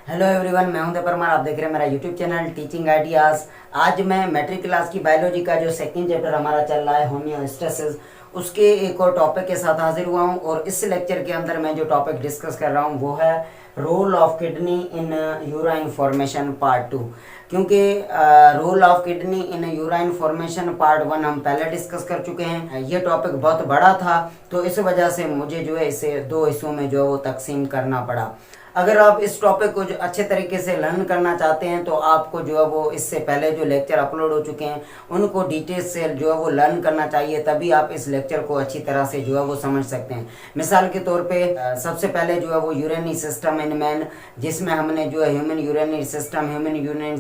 Hello everyone, मैं हूं परमार। आप देख रहे हैं मेरा यूट्यूब चैनल टीचिंग आइडियाज़। आज मैं मैट्रिक क्लास की बायोलॉजी का जो सेकंड चैप्टर हमारा चल रहा है होम्योस्टेसिस, उसके एक और टॉपिक के साथ हाजिर हुआ हूं। और इस लेक्चर के अंदर मैं जो टॉपिक डिस्कस कर रहा हूं वो है role of kidney in urine formation part 2। क्योंकि role of kidney in urine formation part 1 हम पहले डिस्कस कर चुके हैं। ये टॉपिक बहुत बड़ा था, तो इस वजह से मुझे जो है इसे दो हिस्सों में जो है वो तकसीम करना पड़ा। अगर आप इस टॉपिक को जो अच्छे तरीके से लर्न करना चाहते हैं तो आपको जो है वो इससे पहले जो लेक्चर अपलोड हो चुके हैं उनको डिटेल्स से जो है वो लर्न करना चाहिए, तभी आप इस लेक्चर को अच्छी तरह से जो है वो समझ सकते हैं। मिसाल के तौर पे सबसे पहले जो है वो यूरिनरी सिस्टम इन मैन, जिसमें हमने जो है ह्यूमन यूरिनरी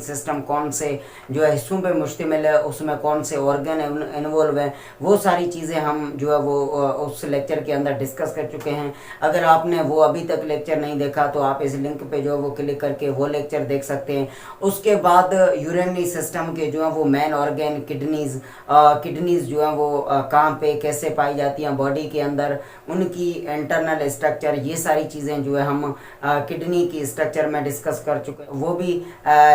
सिस्टम कौन से जो है हिस्सों पे मुश्तमिल है, उसमें कौन से ऑर्गन इन्वॉल्व है, वो सारी चीज़ें हम जो है वो उस लेक्चर के अंदर डिस्कस कर चुके हैं। अगर आपने वो अभी तक लेक्चर नहीं देखा तो आप इस लिंक पे जो है वो क्लिक करके वो लेक्चर देख सकते हैं। उसके बाद यूरिनरी सिस्टम के जो है वो मेन ऑर्गन किडनीज जो है वो कहाँ पे कैसे पाई जाती हैं बॉडी के अंदर, उनकी इंटरनल स्ट्रक्चर, ये सारी चीज़ें जो है हम किडनी की स्ट्रक्चर में डिस्कस कर चुके हैं। वो भी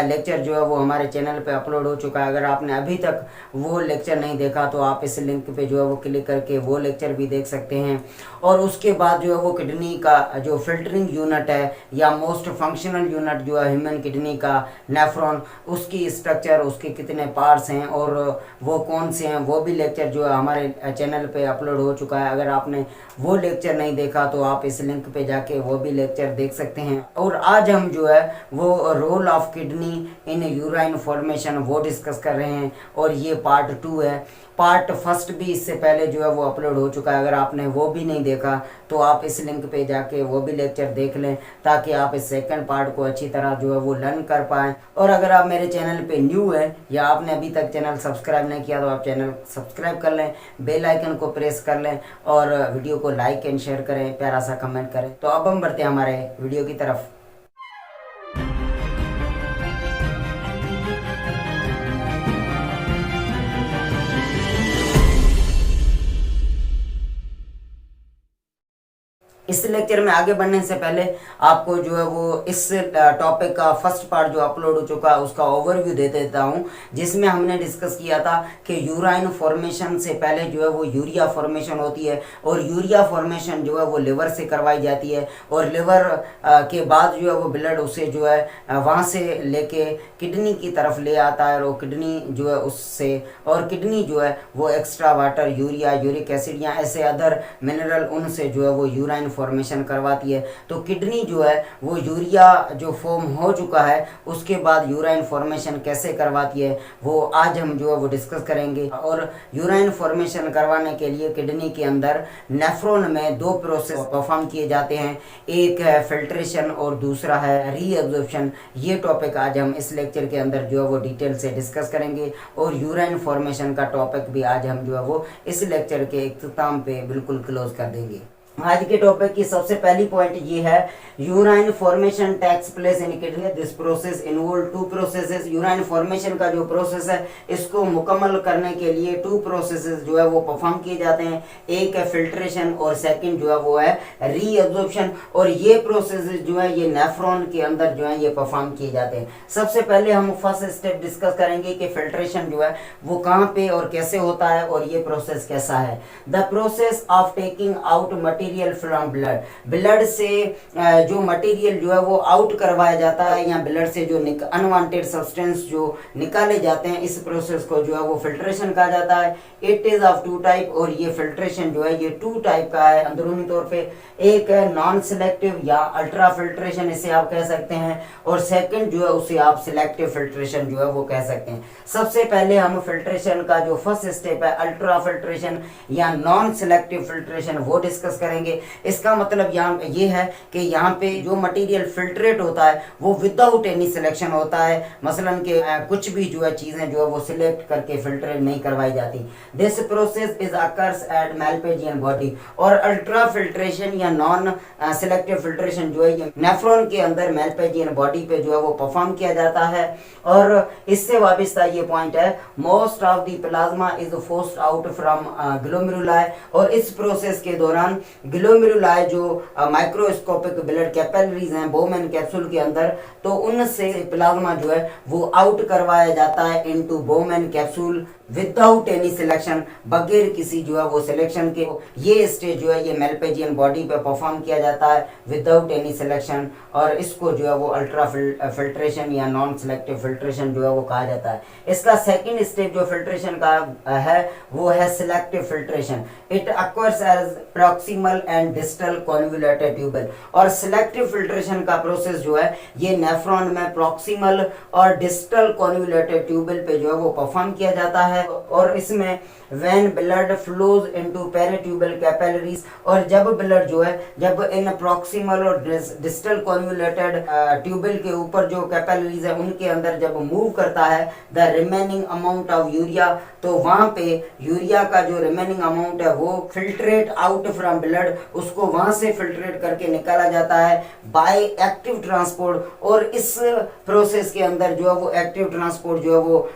लेक्चर जो है वो हमारे चैनल पे अपलोड हो चुका है। अगर आपने अभी तक वो लेक्चर नहीं देखा तो आप इस लिंक पे जो है वो क्लिक करके वो लेक्चर भी देख सकते हैं। और उसके बाद जो है वो किडनी का जो फिल्टरिंग यूनिट है या मोस्ट फंक्शनल यूनिट जो है ह्यूमन किडनी का नेफ्रॉन, उसकी स्ट्रक्चर, उसके कितने पार्ट्स हैं और वो कौन से हैं, वो भी लेक्चर जो है हमारे चैनल पे अपलोड हो चुका है। अगर आपने वो लेक्चर नहीं देखा तो आप इस लिंक पे जाके वो भी लेक्चर देख सकते हैं। और आज हम जो है वो role of kidney in urine formation वो डिस्कस कर रहे हैं और ये पार्ट 2 है। पार्ट फर्स्ट भी इससे पहले जो है वो अपलोड हो चुका है। अगर आपने वो भी नहीं देखा तो आप इस लिंक पे जाके वो भी लेक्चर देख लें, ताकि आप इस सेकंड पार्ट को अच्छी तरह जो है वो लर्न कर पाएँ। और अगर आप मेरे चैनल पे न्यू हैं या आपने अभी तक चैनल सब्सक्राइब नहीं किया तो आप चैनल सब्सक्राइब कर लें, बेल आइकन को प्रेस कर लें और वीडियो को लाइक एंड शेयर करें, प्यारा सा कमेंट करें। तो अब हम बढ़ते हैं हमारे वीडियो की तरफ। इस लेक्चर में आगे बढ़ने से पहले आपको जो है वो इस टॉपिक का फर्स्ट पार्ट जो अपलोड हो चुका है उसका ओवरव्यू दे देता हूँ, जिसमें हमने डिस्कस किया था कि यूराइन फॉर्मेशन से पहले जो है वो यूरिया फॉर्मेशन होती है और यूरिया फॉर्मेशन जो है वो लिवर से करवाई जाती है और लिवर के बाद जो है वो ब्लड उसे जो है वहाँ से लेके किडनी की तरफ ले आता है और किडनी जो है उससे, और किडनी जो है वो extra water, urea, uric acid या ऐसे अदर मिनरल, उनसे जो है वो यूराइन फॉर्मेशन करवाती है। तो किडनी जो है वो यूरिया जो फॉर्म हो चुका है उसके बाद यूराइन फॉर्मेशन कैसे करवाती है वो आज हम जो है वो डिस्कस करेंगे। और यूराइन फॉर्मेशन करवाने के लिए किडनी के अंदर नेफ्रॉन में दो प्रोसेस परफॉर्म किए जाते हैं, एक है फिल्ट्रेशन और दूसरा है रीअब्जॉर्प्शन। ये टॉपिक आज हम इस लेक्चर के अंदर जो है वो डिटेल से डिस्कस करेंगे और यूराइन फॉर्मेशन का टॉपिक भी आज हम जो है वो इस लेक्चर के इख्तिताम पे बिल्कुल क्लोज कर देंगे। आज के टॉपिक की सबसे पहली पॉइंट ये है, urine formation takes place in kidney. This process involve two processes. Urine formation का जो प्रोसेस है इसको मुकम्मल करने के लिए टू प्रोसेसेस जो है वो परफॉर्म किए जाते हैं, एक है फिल्ट्रेशन और सेकंड जो है वो है रीअब्जॉर्प्शन। और ये प्रोसेसेस जो है ये नेफ्रॉन के अंदर जो है ये परफॉर्म किए जाते हैं। सबसे पहले हम फर्स्ट स्टेप डिस्कस करेंगे कि फिल्ट्रेशन जो है वो कहाँ पे और कैसे होता है और ये प्रोसेस कैसा है। The process of taking out material from blood से जो मटेरियल जो है वो आउट करवाया जाता है या ब्लड से जो अनवांटेड सब्सटेंस जो निकाले जाते हैं, इस प्रोसेस को जो है वो फिल्ट्रेशन कहा जाता है। It is of two type, और ये फिल्ट्रेशन जो है ये टू टाइप का है अंदरूनी तौर पे। एक है नॉन सिलेक्टिव या अल्ट्रा फिल्ट्रेशन, इसे आप कह सकते हैं, और सेकंड जो है उसे आप सिलेक्टिव फिल्ट्रेशन जो है वो कह सकते हैं। सबसे पहले हम फिल्ट्रेशन का जो फर्स्ट स्टेप है अल्ट्रा फिल्ट्रेशन या नॉन सिलेक्टिव फिल्ट्रेशन वो डिस्कस करेंगे। इसका मतलब यहाँ ये है कि यहाँ पे जो मटेरियल फिल्ट्रेट होता है वो विदाउट एनी सिलेक्शन होता है, मसलन के कुछ भी जो है चीजें जो है वो सिलेक्ट करके फिल्ट्रेट नहीं करवाई जाती। This process is occurs at Malpighian body. और अल्ट्रा फिल्ट्रेशन या नॉन सिलेक्टिव फिल्ट्रेशन जो है ये नेफ्रॉन के अंदर मैलपेजियन बॉडी पे जो है वो परफॉर्म किया जाता है। और इससे वाबस्ता ये पॉइंट है, most of the plasma is forced out from glomeruli. और इस प्रोसेस के दौरान ग्लोमेरुलाई जो माइक्रोस्कोपिक ब्लड कैपिलरीज हैं बोमेन कैप्सूल के अंदर, तो उनसे प्लाज्मा जो है वो आउट करवाया जाता है into Bowman capsule without any selection, बगैर किसी जो है वो सिलेक्शन के। ये स्टेज जो है ये मेलपेजियन बॉडी पे परफॉर्म किया जाता है विदाउट एनी सिलेक्शन, और इसको जो है वो अल्ट्रा फिल्ट्रेशन या नॉन सिलेक्टिव फिल्ट्रेशन जो है वो कहा जाता है। इसका सेकंड स्टेप जो फिल्ट्रेशन का है वो है selective filtration. It occurs as proximal and distal convoluted tubule. और सिलेक्टिव फिल्ट्रेशन का प्रोसेस जो है ये नेफ्रॉन में प्रॉक्सिमल और डिस्टल कॉन्वोल्यूटेड ट्यूबल पे जो है वो परफॉर्म किया जाता है। और इसमें when blood flows into peritubular capillaries, और जब ब्लड जो है जब इन प्रॉक्सिमल और डिस्टल कॉन्वोल्यूटेड ट्यूबल के ऊपर जो कैपिलरीज है उनके अंदर जब मूव करता है the remaining amount of urea, तो वहां पे यूरिया का जो रिमेनिंग अमाउंट है वो फिल्ट्रेट आउट फ्रॉम ब्लड, उसको वहां से फिल्ट्रेट करके निकाला जाता है बाय एक्टिव ट्रांसपोर्ट। और इस प्रोसेस के अंदर जो है वो एक्टिव ट्रांसपोर्ट जो है वो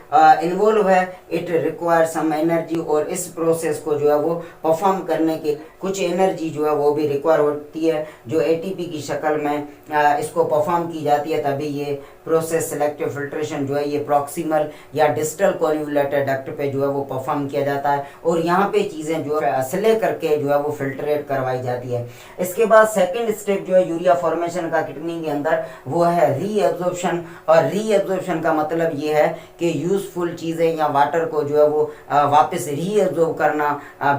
इन्वॉल्व है। इट रिक्वायर सम एनर्जी, और इस प्रोसेस को जो है वो परफॉर्म करने के कुछ एनर्जी जो है वो भी रिक्वायर होती है, जो एटीपी की शक्ल में इसको परफॉर्म की जाती है। तभी ये प्रोसेस सिलेक्टिव फिल्ट्रेशन जो है ये प्रॉक्सिमल या डिस्टल कॉन्वोल्यूटेड डक्ट पे जो है वो परफॉर्म किया जाता है, और यहाँ पे चीजें जो है स्ले करके जो है वो फिल्ट्रेट करवाई जाती है। इसके बाद सेकंड स्टेप जो है यूरिया फॉर्मेशन का किडनी के अंदर वो है रीएब्जॉर्प्शन। और रीएब्जॉर्प्शन का मतलब ये है कि यूजफुल चीजें या वाटर को जो है वो वापस रीएब्जॉर्ब करना,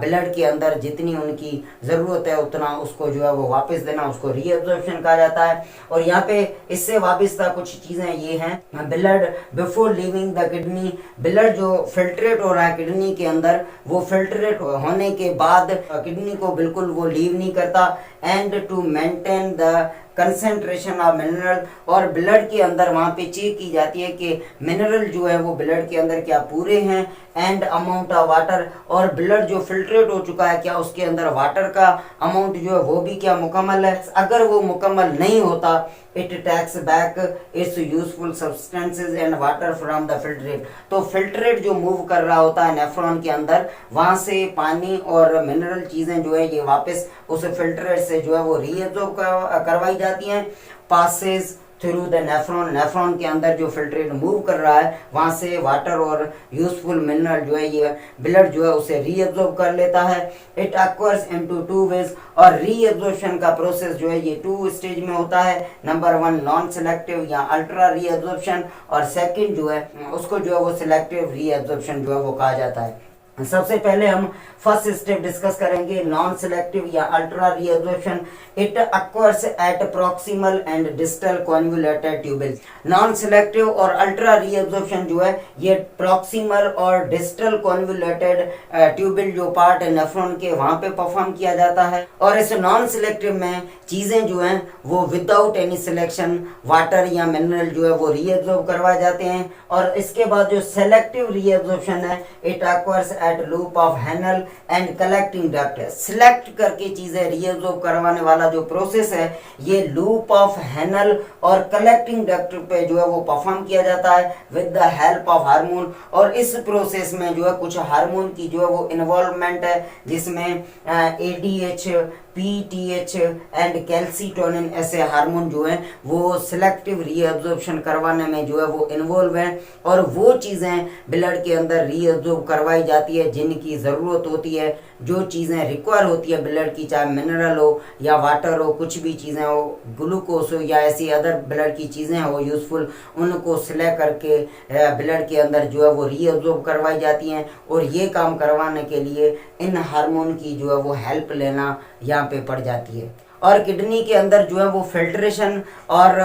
ब्लड के अंदर जितनी उनकी जरूरत है उतना उसको जो है वो वापस देना, उसको रीएब्जॉर्प्शन कहा जाता है। और यहाँ पे इससे वाबस्ता कुछ चीजें ये हैं, blood before leaving the kidney, blood जो फिल्ट्रेट हो रहा है किडनी के अंदर वो फिल्ट्रेट होने के बाद किडनी को बिल्कुल वो लीव नहीं करता, and to maintain the concentration of mineral, और ब्लड के अंदर वहां पे चेक की जाती है कि मिनरल जो है वो ब्लड के अंदर क्या पूरे हैं, एंड अमाउंट ऑफ वाटर, और ब्लड जो फिल्ट्रेट हो चुका है क्या उसके अंदर वाटर का अमाउंट जो है वो भी क्या मुकम्मल है। अगर वो मुकम्मल नहीं होता it takes back its useful substances and water from the filtrate. तो फिल्ट्रेट जो मूव कर रहा होता है नेफ्रॉन के अंदर, वहां से पानी और मिनरल चीजें जो है ये वापस उस फिल्ट्रेट से जो है वो रीएब्जॉर्ब करवाई जाती हैं, passes through the nephron. Nephron के अंदर जो फिल्ट्रेट मूव कर रहा है वहां से वाटर और यूजफुल मिनरल जो है ये ब्लड जो है उसे रीएब्जॉर्ब कर लेता है। इट अक्वर्स इनटू टू वेज, और रीएब्जॉर्प्शन का प्रोसेस जो है ये टू स्टेज में होता है। नंबर 1 नॉन सिलेक्टिव या अल्ट्रा रीएब्जॉर्प्शन, और सेकंड जो है उसको जो है वो सिलेक्टिव रीएब्जॉर्प्शन जो है वो कहा जाता है। सबसे पहले हम फर्स्ट स्टेप डिस्कस करेंगे नॉन सिलेक्टिव या ultra reabsorption. It occurs at proximal and distal convoluted tubule. Non selective और अल्ट्रा रीएब्जॉर्प्शन जो है ये प्रॉक्सिमल और डिस्टल कॉन्वोल्यूटेड ट्यूबल जो पार्ट है नेफ्रॉन के वहां पे परफॉर्म किया जाता है। और इस नॉन सिलेक्टिव में चीजें जो हैं वो विदाउट एनी सिलेक्शन वाटर या मिनरल जो है वो रीएब्जॉर्ब करवाए जाते हैं। और इसके बाद जो सेलेक्टिव रीएब्जॉर्प्शन है it occurs at loop of Henle and collecting duct. Select करके चीजें रीएब्जॉर्ब करवाने वाला जो प्रोसेस है ये लूप ऑफ हैनल और कलेक्टिंग डक्ट पे जो है वो परफॉर्म किया जाता है with the help of hormone. और इस प्रोसेस में जो है कुछ हार्मोन की जो है वो इन्वॉल्वमेंट है, जिसमें एडीएच, पीटीएच एंड कैल्सीटोनिन ऐसे हार्मोन जो हैं वो सिलेक्टिव रीएब्जॉर्प्शन करवाने में जो है वो इन्वॉल्व हैं। और वो चीज़ें ब्लड के अंदर रीएब्जॉर्ब करवाई जाती है जिनकी ज़रूरत होती है, जो चीज़ें रिक्वायर होती है ब्लड की, चाहे मिनरल हो या वाटर हो, कुछ भी चीज़ें हो, ग्लूकोज हो या ऐसी अदर ब्लड की चीज़ें हो यूजफुल, उनको सिलेक्ट करके ब्लड के अंदर जो है वो रीएब्जॉर्ब करवाई जाती हैं। और ये काम करवाने के लिए इन हार्मोन की जो है वो हेल्प लेना यहाँ पे पड़ जाती है। और किडनी के अंदर जो है वो फिल्ट्रेशन और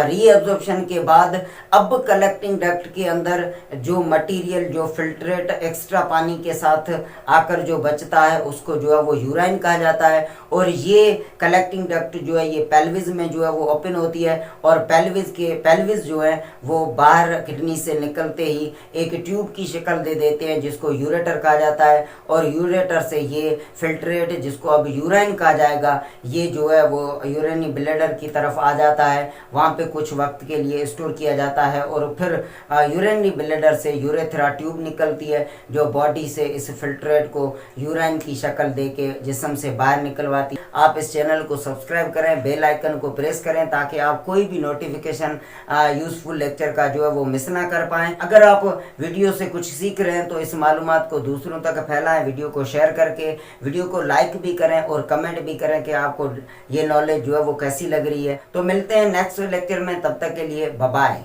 रीएब्जॉर्प्शन के बाद अब कलेक्टिंग डक्ट के अंदर जो मटेरियल जो फिल्ट्रेट एक्स्ट्रा पानी के साथ आकर जो बचता है उसको जो है वो यूराइन कहा जाता है। और ये कलेक्टिंग डक्ट जो है ये पेल्विस में जो है वो ओपन होती है, और पेल्विस जो है वो बाहर किडनी से निकलते ही एक ट्यूब की शक्ल दे देते हैं जिसको यूरेटर कहा जाता है। और यूरेटर से ये फिल्ट्रेट जिसको अब यूराइन कहा जाएगा ये जो जो है वो यूरिनरी ब्लैडर की तरफ आ जाता है, वहाँ पे कुछ वक्त के लिए स्टोर किया जाता है और फिर यूरिनरी ब्लैडर से यूरेथ्रा ट्यूब निकलती है जो बॉडी से इस फिल्ट्रेट को यूराइन की शक्ल दे के जिस्म से बाहर निकलवाती है। आप इस चैनल को सब्सक्राइब करें, बेल आइकन को प्रेस करें ताकि आप कोई भी नोटिफिकेशन यूजफुल लेक्चर का जो है वो मिस ना कर पाएं। अगर आप वीडियो से कुछ सीख रहे हैं तो इस मालूमात को दूसरों तक फैलाएं, वीडियो को शेयर करके, वीडियो को लाइक भी करें और कमेंट भी करें कि आपको ये नॉलेज जो है वो कैसी लग रही है। तो मिलते हैं नेक्स्ट लेक्चर में, तब तक के लिए बाय बाय।